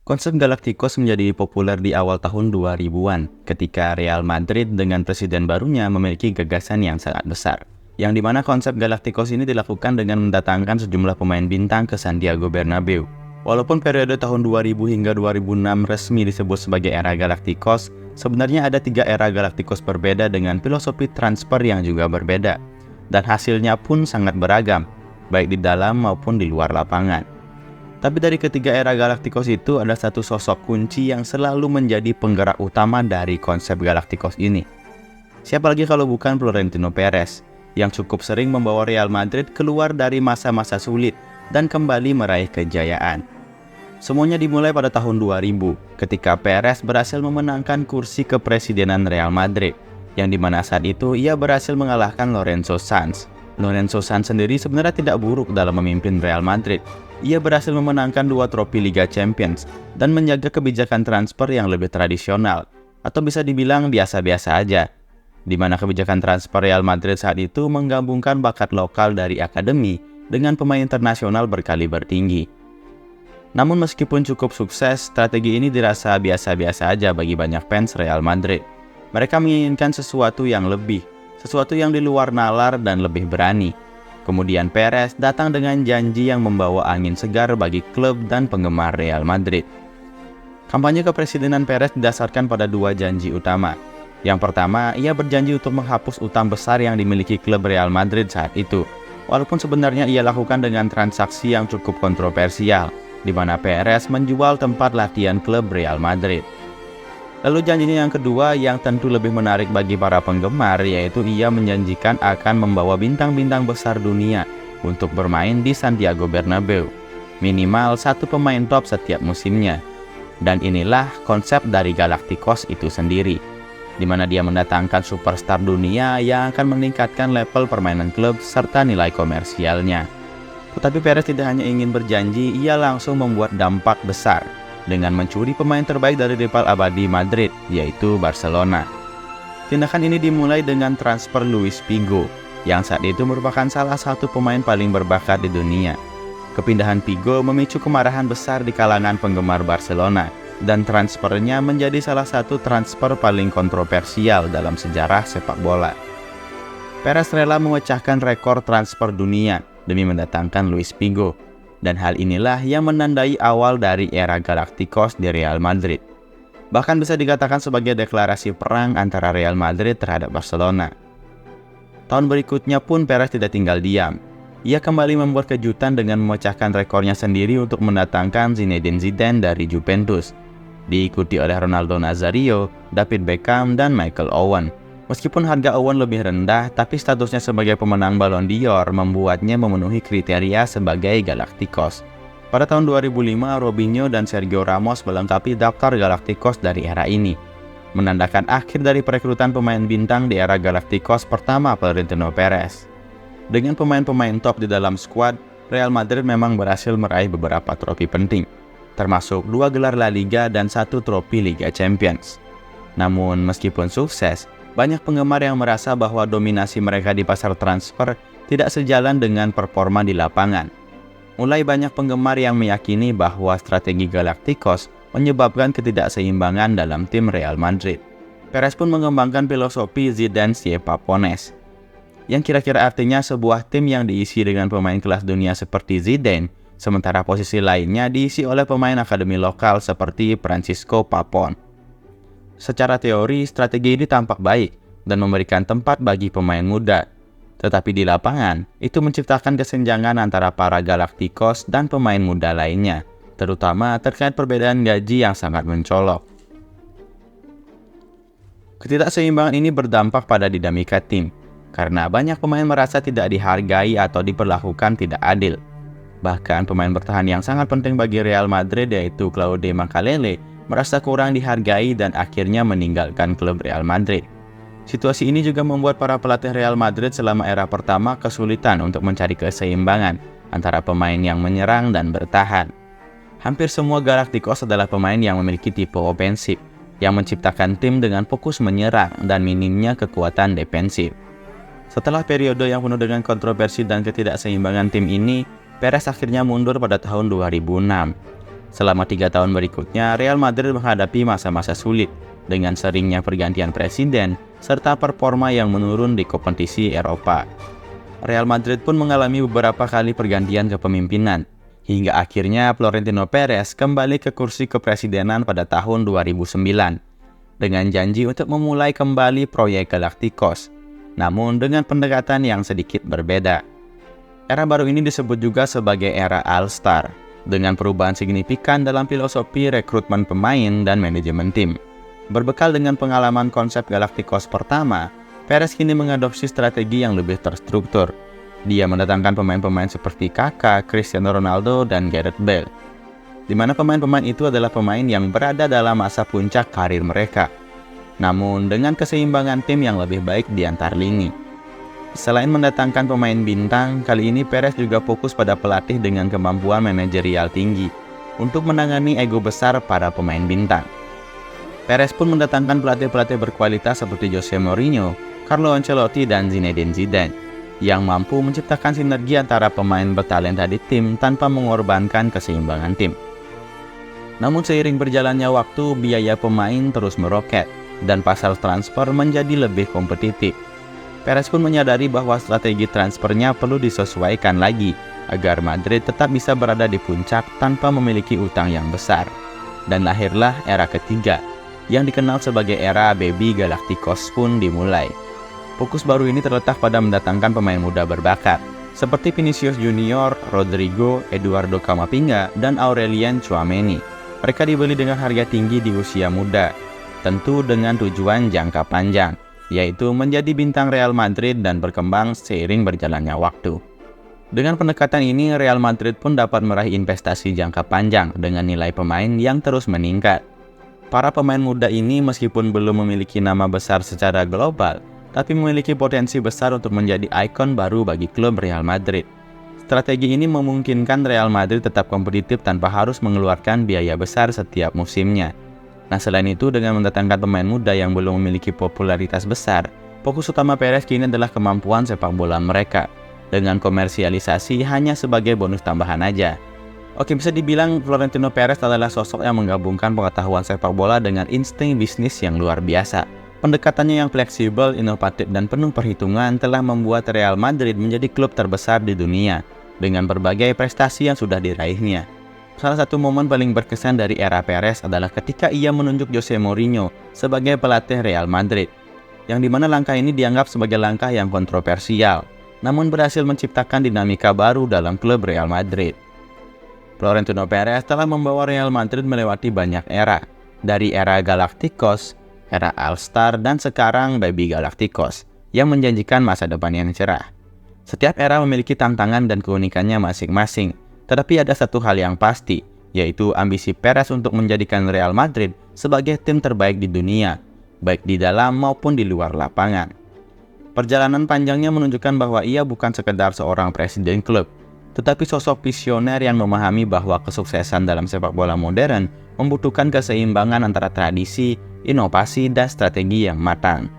Konsep Galacticos menjadi populer di awal tahun 2000-an ketika Real Madrid dengan presiden barunya memiliki gagasan yang sangat besar. Yang dimana konsep Galacticos ini dilakukan dengan mendatangkan sejumlah pemain bintang ke Santiago Bernabeu. Walaupun periode tahun 2000 hingga 2006 resmi disebut sebagai era Galacticos, sebenarnya ada 3 era Galacticos berbeda dengan filosofi transfer yang juga berbeda. Dan hasilnya pun sangat beragam, baik di dalam maupun di luar lapangan. Tapi dari ketiga era Galacticos itu ada satu sosok kunci yang selalu menjadi penggerak utama dari konsep Galacticos ini. Siapa lagi kalau bukan Florentino Perez, yang cukup sering membawa Real Madrid keluar dari masa-masa sulit dan kembali meraih kejayaan. Semuanya dimulai pada tahun 2000 ketika Perez berhasil memenangkan kursi kepresidenan Real Madrid, yang dimana saat itu ia berhasil mengalahkan Lorenzo Sanz. Lorenzo Sanz sendiri sebenarnya tidak buruk dalam memimpin Real Madrid. Ia berhasil memenangkan 2 trofi Liga Champions dan menjaga kebijakan transfer yang lebih tradisional, atau bisa dibilang biasa-biasa aja, di mana kebijakan transfer Real Madrid saat itu menggabungkan bakat lokal dari akademi dengan pemain internasional berkaliber tinggi. Namun meskipun cukup sukses, strategi ini dirasa biasa-biasa aja bagi banyak fans Real Madrid. Mereka menginginkan sesuatu yang lebih, sesuatu yang di luar nalar dan lebih berani. Kemudian Perez datang dengan janji yang membawa angin segar bagi klub dan penggemar Real Madrid. Kampanye kepresidenan Perez didasarkan pada 2 janji utama. Yang pertama, ia berjanji untuk menghapus utang besar yang dimiliki klub Real Madrid saat itu. Walaupun sebenarnya ia lakukan dengan transaksi yang cukup kontroversial, di mana Perez menjual tempat latihan klub Real Madrid. Lalu janjinya yang kedua yang tentu lebih menarik bagi para penggemar, yaitu ia menjanjikan akan membawa bintang-bintang besar dunia untuk bermain di Santiago Bernabeu. Minimal 1 pemain top setiap musimnya. Dan inilah konsep dari Galacticos itu sendiri, di mana dia mendatangkan superstar dunia yang akan meningkatkan level permainan klub serta nilai komersialnya. Tetapi Perez tidak hanya ingin berjanji, ia langsung membuat dampak besar dengan mencuri pemain terbaik dari rival abadi Madrid, yaitu Barcelona. Tindakan ini dimulai dengan transfer Luis Figo, yang saat itu merupakan salah satu pemain paling berbakat di dunia. Kepindahan Figo memicu kemarahan besar di kalangan penggemar Barcelona, dan transfernya menjadi salah satu transfer paling kontroversial dalam sejarah sepak bola. Perez rela memecahkan rekor transfer dunia demi mendatangkan Luis Figo. Dan hal inilah yang menandai awal dari era Galacticos di Real Madrid. Bahkan bisa dikatakan sebagai deklarasi perang antara Real Madrid terhadap Barcelona. Tahun berikutnya pun Perez tidak tinggal diam. Ia kembali membuat kejutan dengan memecahkan rekornya sendiri untuk mendatangkan Zinedine Zidane dari Juventus, diikuti oleh Ronaldo Nazario, David Beckham, dan Michael Owen. Meskipun harga Owen lebih rendah, tapi statusnya sebagai pemenang Ballon d'Or membuatnya memenuhi kriteria sebagai Galacticos. Pada tahun 2005, Robinho dan Sergio Ramos melengkapi daftar Galacticos dari era ini, menandakan akhir dari perekrutan pemain bintang di era Galacticos pertama Florentino Perez. Dengan pemain-pemain top di dalam skuad, Real Madrid memang berhasil meraih beberapa trofi penting, termasuk 2 gelar La Liga dan 1 trofi Liga Champions. Namun meskipun sukses, banyak penggemar yang merasa bahwa dominasi mereka di pasar transfer tidak sejalan dengan performa di lapangan. Mulai banyak penggemar yang meyakini bahwa strategi Galacticos menyebabkan ketidakseimbangan dalam tim Real Madrid. Perez pun mengembangkan filosofi Zidane Siempre Papones, yang kira-kira artinya sebuah tim yang diisi dengan pemain kelas dunia seperti Zidane, sementara posisi lainnya diisi oleh pemain akademi lokal seperti Francisco Papon. Secara teori, strategi ini tampak baik dan memberikan tempat bagi pemain muda. Tetapi di lapangan, itu menciptakan kesenjangan antara para Galacticos dan pemain muda lainnya, terutama terkait perbedaan gaji yang sangat mencolok. Ketidakseimbangan ini berdampak pada dinamika tim, karena banyak pemain merasa tidak dihargai atau diperlakukan tidak adil. Bahkan pemain bertahan yang sangat penting bagi Real Madrid, yaitu Claude Makélélé, merasa kurang dihargai dan akhirnya meninggalkan klub Real Madrid. Situasi ini juga membuat para pelatih Real Madrid selama era pertama kesulitan untuk mencari keseimbangan antara pemain yang menyerang dan bertahan. Hampir semua Galacticos adalah pemain yang memiliki tipe ofensif, yang menciptakan tim dengan fokus menyerang dan minimnya kekuatan defensif. Setelah periode yang penuh dengan kontroversi dan ketidakseimbangan tim ini, Perez akhirnya mundur pada tahun 2006. Selama 3 tahun berikutnya, Real Madrid menghadapi masa-masa sulit dengan seringnya pergantian presiden serta performa yang menurun di kompetisi Eropa. Real Madrid pun mengalami beberapa kali pergantian kepemimpinan, hingga akhirnya Florentino Perez kembali ke kursi kepresidenan pada tahun 2009 dengan janji untuk memulai kembali proyek Galacticos, namun dengan pendekatan yang sedikit berbeda. Era baru ini disebut juga sebagai era All-Star, dengan perubahan signifikan dalam filosofi rekrutmen pemain dan manajemen tim. Berbekal dengan pengalaman konsep Galacticos pertama, Perez kini mengadopsi strategi yang lebih terstruktur. Dia mendatangkan pemain-pemain seperti Kaká, Cristiano Ronaldo, dan Gareth Bale, di mana pemain-pemain itu adalah pemain yang berada dalam masa puncak karir mereka, namun dengan keseimbangan tim yang lebih baik di antar lini. Selain mendatangkan pemain bintang, kali ini Perez juga fokus pada pelatih dengan kemampuan manajerial tinggi untuk menangani ego besar para pemain bintang. Perez pun mendatangkan pelatih-pelatih berkualitas seperti Jose Mourinho, Carlo Ancelotti, dan Zinedine Zidane yang mampu menciptakan sinergi antara pemain bertalenta di tim tanpa mengorbankan keseimbangan tim. Namun seiring berjalannya waktu, biaya pemain terus meroket dan pasar transfer menjadi lebih kompetitif. Perez pun menyadari bahwa strategi transfernya perlu disesuaikan lagi agar Madrid tetap bisa berada di puncak tanpa memiliki utang yang besar. Dan lahirlah era ketiga, yang dikenal sebagai era Baby Galacticos pun dimulai. Fokus baru ini terletak pada mendatangkan pemain muda berbakat, seperti Vinicius Junior, Rodrigo, Eduardo Camavinga, dan Aurelien Tchouaméni. Mereka dibeli dengan harga tinggi di usia muda, tentu dengan tujuan jangka panjang, yaitu menjadi bintang Real Madrid dan berkembang seiring berjalannya waktu. Dengan pendekatan ini, Real Madrid pun dapat meraih investasi jangka panjang dengan nilai pemain yang terus meningkat. Para pemain muda ini meskipun belum memiliki nama besar secara global, tapi memiliki potensi besar untuk menjadi ikon baru bagi klub Real Madrid. Strategi ini memungkinkan Real Madrid tetap kompetitif tanpa harus mengeluarkan biaya besar setiap musimnya. Nah, selain itu, dengan mendatangkan pemain muda yang belum memiliki popularitas besar, fokus utama Perez kini adalah kemampuan sepak bola mereka, dengan komersialisasi hanya sebagai bonus tambahan aja. Oke, bisa dibilang Florentino Perez adalah sosok yang menggabungkan pengetahuan sepak bola dengan insting bisnis yang luar biasa. Pendekatannya yang fleksibel, inovatif, dan penuh perhitungan telah membuat Real Madrid menjadi klub terbesar di dunia, dengan berbagai prestasi yang sudah diraihnya. Salah satu momen paling berkesan dari era Perez adalah ketika ia menunjuk Jose Mourinho sebagai pelatih Real Madrid, yang dimana langkah ini dianggap sebagai langkah yang kontroversial, namun berhasil menciptakan dinamika baru dalam klub Real Madrid. Florentino Perez telah membawa Real Madrid melewati banyak era, dari era Galacticos, era All-Star, dan sekarang Baby Galacticos, yang menjanjikan masa depan yang cerah. Setiap era memiliki tantangan dan keunikannya masing-masing, tetapi ada satu hal yang pasti, yaitu ambisi Perez untuk menjadikan Real Madrid sebagai tim terbaik di dunia, baik di dalam maupun di luar lapangan. Perjalanan panjangnya menunjukkan bahwa ia bukan sekedar seorang presiden klub, tetapi sosok visioner yang memahami bahwa kesuksesan dalam sepak bola modern membutuhkan keseimbangan antara tradisi, inovasi, dan strategi yang matang.